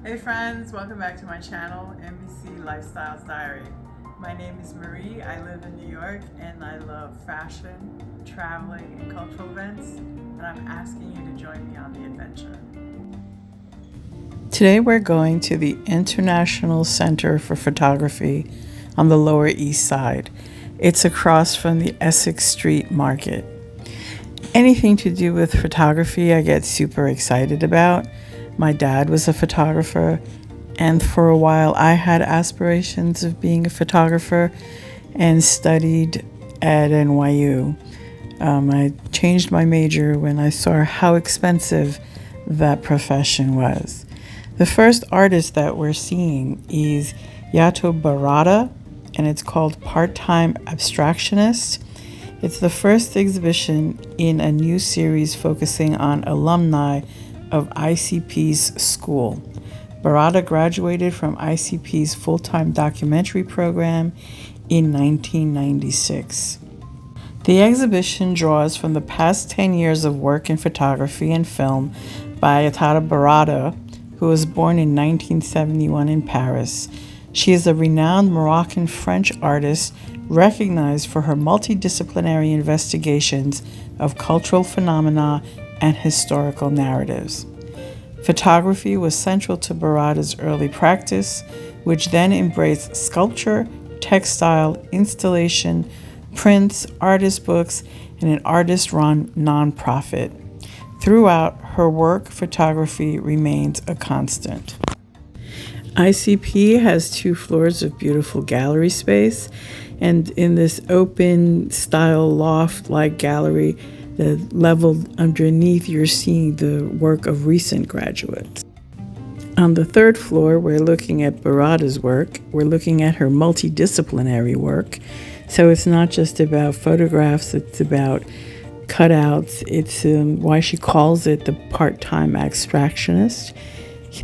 Hey friends, welcome back to my channel, MBC Lifestyles Diary. My name is Marie, I live in New York, and I love fashion, traveling, and cultural events, and I'm asking you to join me on the adventure. Today we're going to the International Center for Photography on the Lower East Side. It's across from the Essex Street Market. Anything to do with photography I get super excited about. My dad was a photographer, and for a while I had aspirations of being a photographer and studied at NYU. I changed my major when I saw how expensive that profession was. The first artist that we're seeing is Yato Barada, and it's called Part-Time Abstractionist. It's the first exhibition in a new series focusing on alumni of ICP's school. Barada graduated from ICP's full-time documentary program in 1996. The exhibition draws from the past 10 years of work in photography and film by Yato Barada, who was born in 1971 in Paris. She is a renowned Moroccan-French artist recognized for her multidisciplinary investigations of cultural phenomena and historical narratives. Photography was central to Barada's early practice, which then embraced sculpture, textile, installation, prints, artist books, and an artist-run nonprofit. Throughout her work, photography remains a constant. ICP has 2 floors of beautiful gallery space, and in this open style loft-like gallery, the level underneath, you're seeing the work of recent graduates. On the 3rd floor, we're looking at Barada's work. We're looking at her multidisciplinary work. So it's not just about photographs, it's about cutouts. It's why she calls it the part-time abstractionist.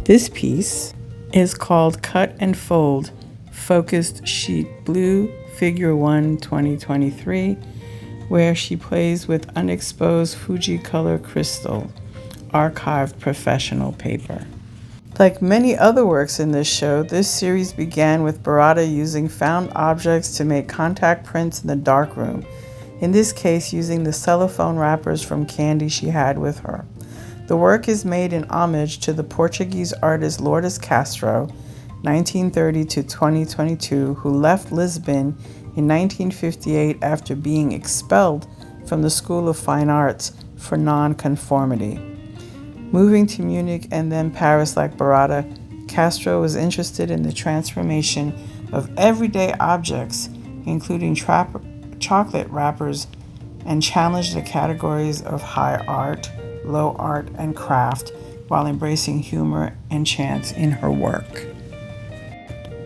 This piece is called Cut and Fold, Focused Sheet Blue, Figure 1, 2023, where she plays with unexposed Fuji color crystal, archived professional paper. Like many other works in this show, this series began with Barada using found objects to make contact prints in the darkroom, in this case using the cellophane wrappers from candy she had with her. The work is made in homage to the Portuguese artist Lourdes Castro, 1930 to 2022, who left Lisbon in 1958 after being expelled from the School of Fine Arts for nonconformity. Moving to Munich and then Paris like Barada, Castro was interested in the transformation of everyday objects, including chocolate wrappers, and challenged the categories of high art, low art, and craft while embracing humor and chance in her work.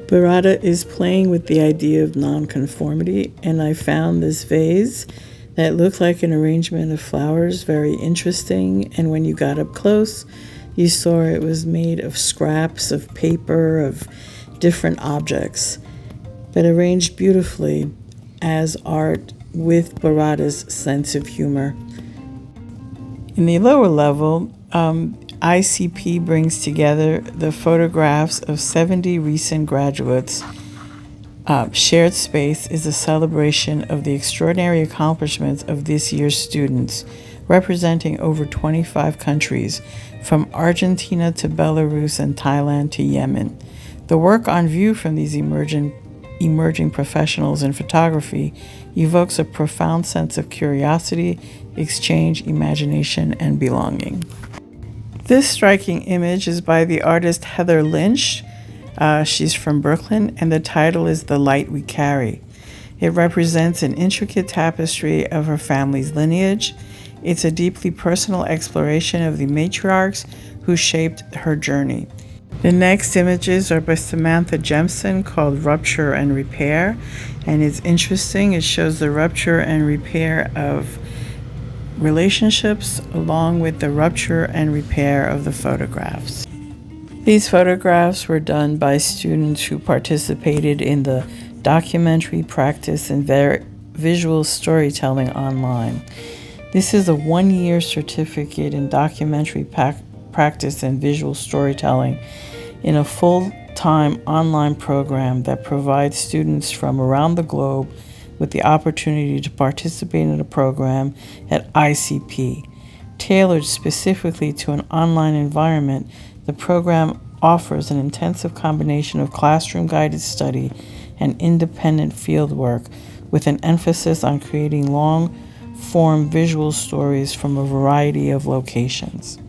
Barada is playing with the idea of nonconformity, and I found this vase that looked like an arrangement of flowers very interesting, and when you got up close, you saw it was made of scraps of paper, of different objects, but arranged beautifully as art with Barada's sense of humor. In the lower level, ICP brings together the photographs of 70 recent graduates. Shared space is a celebration of the extraordinary accomplishments of this year's students, representing over 25 countries, from Argentina to Belarus and Thailand to Yemen. The work on view from these emerging professionals in photography evokes a profound sense of curiosity, exchange, imagination, and belonging. This striking image is by the artist Heather Lynch. She's from Brooklyn, and the title is The Light We Carry. It represents an intricate tapestry of her family's lineage. It's a deeply personal exploration of the matriarchs who shaped her journey. The next images are by Samantha Jemison, called Rupture and Repair, and it's interesting. It shows the rupture and repair of relationships along with the rupture and repair of the photographs. These photographs were done by students who participated in the documentary practice and visual storytelling online. This is a 1-year certificate in documentary practice and visual storytelling in a full-time online program that provides students from around the globe with the opportunity to participate in a program at ICP. Tailored specifically to an online environment, the program offers an intensive combination of classroom-guided study and independent fieldwork with an emphasis on creating long-form visual stories from a variety of locations.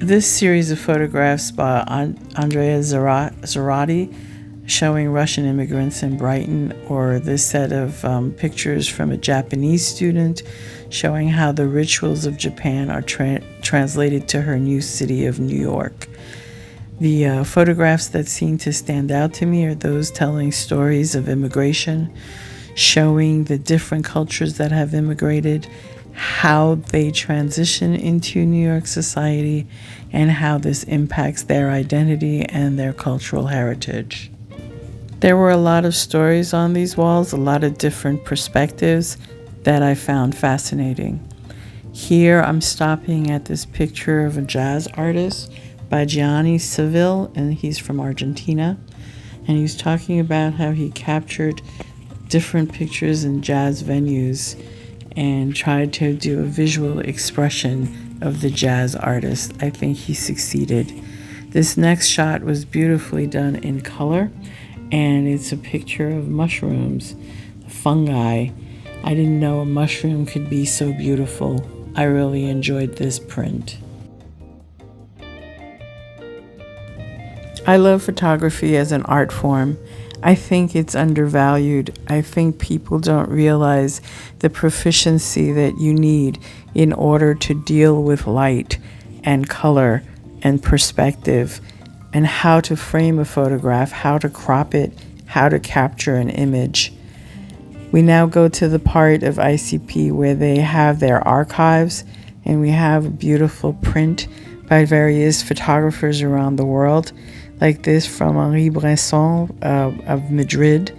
This series of photographs by Andrea Zarati showing Russian immigrants in Brighton, or this set of pictures from a Japanese student showing how the rituals of Japan are translated to her new city of New York. The photographs that seem to stand out to me are those telling stories of immigration, showing the different cultures that have immigrated, how they transition into New York society, and how this impacts their identity and their cultural heritage. There were a lot of stories on these walls, a lot of different perspectives that I found fascinating. Here I'm stopping at this picture of a jazz artist by Gianni Seville, and he's from Argentina. And he's talking about how he captured different pictures in jazz venues and tried to do a visual expression of the jazz artist. I think he succeeded. This next shot was beautifully done in color, and it's a picture of mushrooms, fungi. I didn't know a mushroom could be so beautiful. I really enjoyed this print. I love photography as an art form. I think it's undervalued. I think people don't realize the proficiency that you need in order to deal with light and color and perspective, and how to frame a photograph, how to crop it, how to capture an image. We now go to the part of ICP where they have their archives, and we have a beautiful print by various photographers around the world, like this from Henri Bresson of Madrid.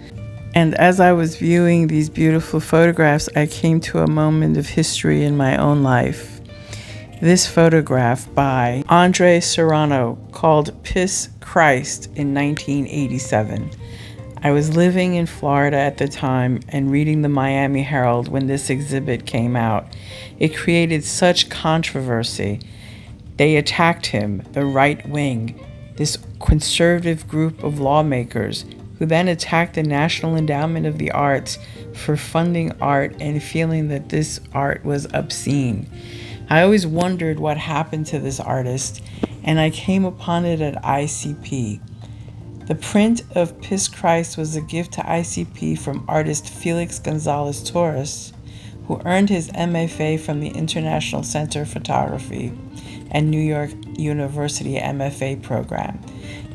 And as I was viewing these beautiful photographs, I came to a moment of history in my own life. This photograph by Andre Serrano called Piss Christ in 1987. I was living in Florida at the time and reading the Miami Herald when this exhibit came out. It created such controversy. They attacked him, the right wing, this conservative group of lawmakers, who then attacked the National Endowment of the Arts for funding art and feeling that this art was obscene. I always wondered what happened to this artist, and I came upon it at ICP. The print of Piss Christ was a gift to ICP from artist Felix Gonzalez Torres, who earned his MFA from the International Center for Photography and New York University MFA program.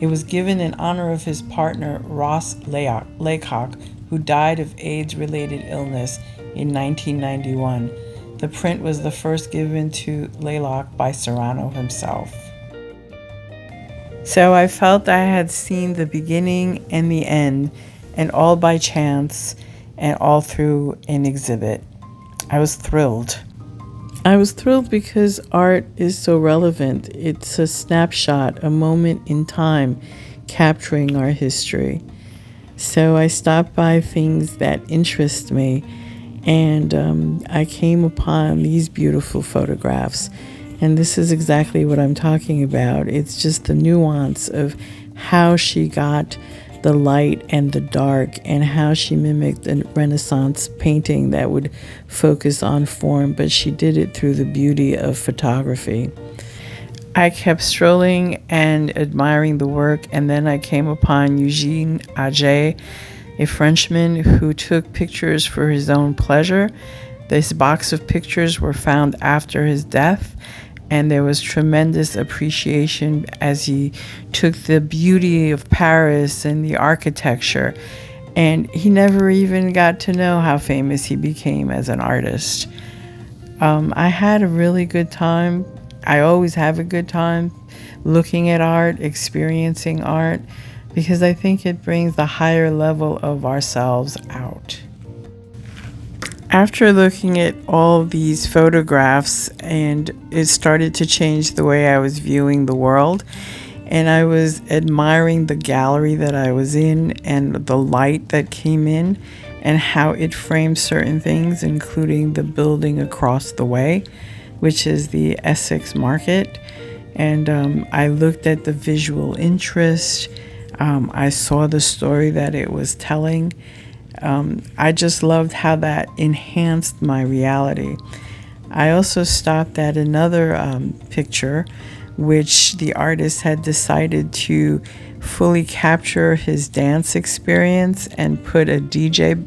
It was given in honor of his partner Ross Laycock, who died of AIDS-related illness in 1991. The print was the first given to Laylock by Serrano himself. So I felt I had seen the beginning and the end, and all by chance, and all through an exhibit. I was thrilled. I was thrilled because art is so relevant. It's a snapshot, a moment in time, capturing our history. So I stopped by things that interest me, and I came upon these beautiful photographs. And this is exactly what I'm talking about. It's just the nuance of how she got the light and the dark, and how she mimicked a Renaissance painting that would focus on form, but she did it through the beauty of photography. I kept strolling and admiring the work, and then I came upon Eugene Aget, a Frenchman who took pictures for his own pleasure. This box of pictures were found after his death, and there was tremendous appreciation as he took the beauty of Paris and the architecture, and he never even got to know how famous he became as an artist. I had a really good time. I always have a good time looking at art, experiencing art, because I think it brings the higher level of ourselves out. After looking at all these photographs, and it started to change the way I was viewing the world, and I was admiring the gallery that I was in and the light that came in and how it framed certain things, including the building across the way, which is the Essex Market. And I looked at the visual interest. I saw the story that it was telling. I just loved how that enhanced my reality. I also stopped at another picture, which the artist had decided to fully capture his dance experience and put a DJ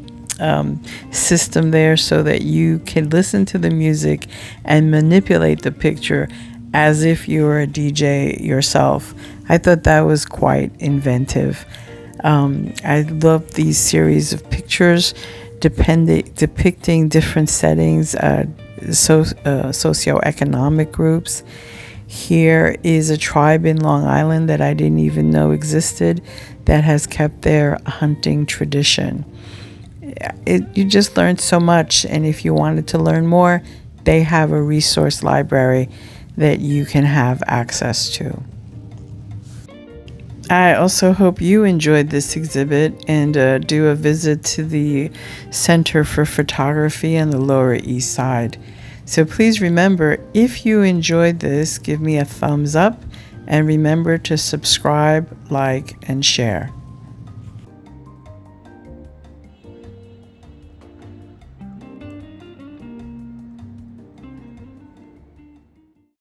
system there so that you can listen to the music and manipulate the picture as if you were a DJ yourself. I thought that was quite inventive. I love these series of pictures depicting different settings, socioeconomic groups. Here is a tribe in Long Island that I didn't even know existed that has kept their hunting tradition. You just learned so much, and if you wanted to learn more, they have a resource library that you can have access to. I also hope you enjoyed this exhibit and do a visit to the Center for Photography on the Lower East Side. So please remember, if you enjoyed this, give me a thumbs up and remember to subscribe, like, and share.